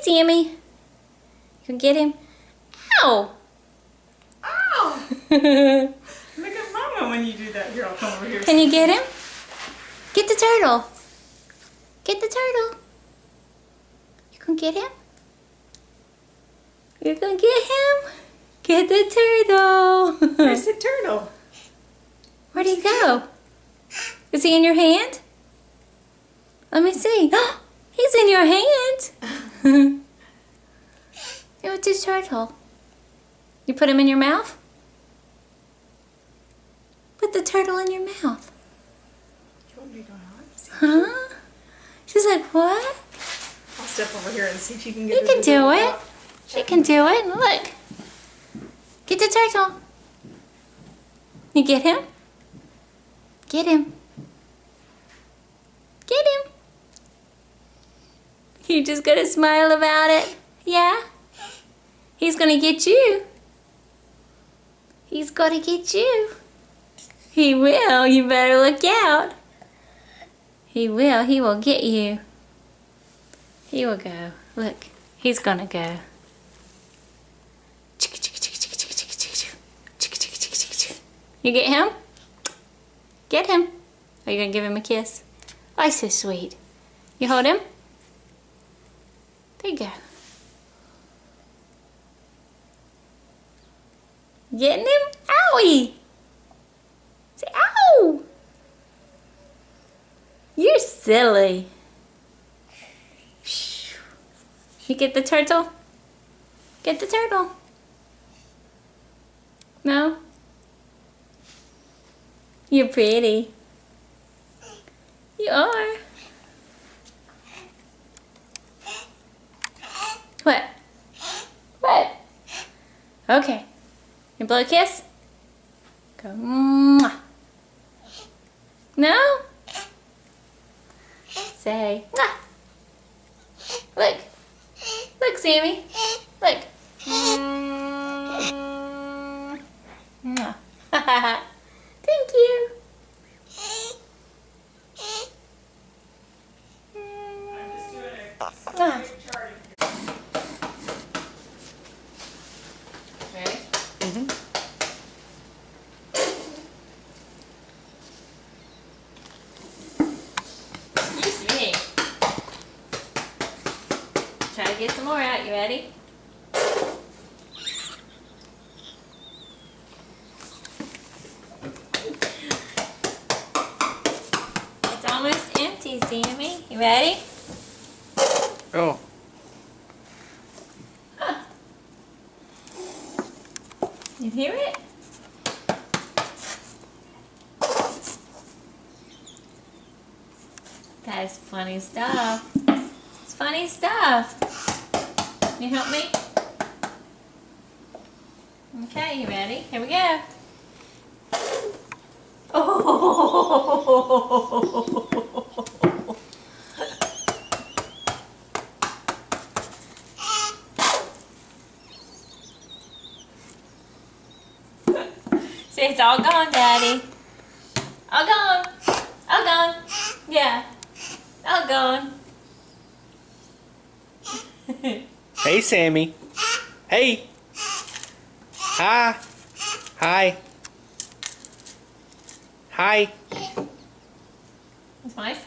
Sammy. You can get him. Ow! Ow! Look at Mama when you do that. Here, I'll come over here. Can you get him? Get the turtle. Get the turtle. You can get him? You can get him? Get the turtle. Where's the turtle? Where'd he go? Is he in your hand? Let me see. He's in your hand. What's his turtle? You put him in your mouth? Put the turtle in your mouth. You want me to go out? Huh? She's like, what? I'll step over here and see if you can get You this can do little it. dog. She can do it. Look. Get the turtle. You get him? Get him. Get him. You just gotta smile about it. Yeah? He's gonna get you. He's gonna get you. He will. You better look out. He will. He will get you. He will go. Look. He's gonna go. You get him? Get him. Are you gonna give him a kiss? Oh, he's so sweet. You hold him? There you go. Getting him? Owie! Say ow! You're silly. You get the turtle? Get the turtle. No? You're pretty. You are. What? What? Okay. You blow a kiss? Go. Mwah. No? Say. Mwah. Look. Look, Sammy. Look. Mwah. Thank you. I'm just doing a Ah. quick charting. Ready? Excuse me. Try to get some more out. You ready? It's almost empty, Sammy. You ready? Oh. You hear it? That's funny stuff. It's funny stuff. Can you help me? Okay, you ready? Here we go. Oh. See, it's all gone, Daddy. All gone. All gone. Yeah. All gone. Hey, Sammy. Hey. Hi. Hi. Hi. That's nice.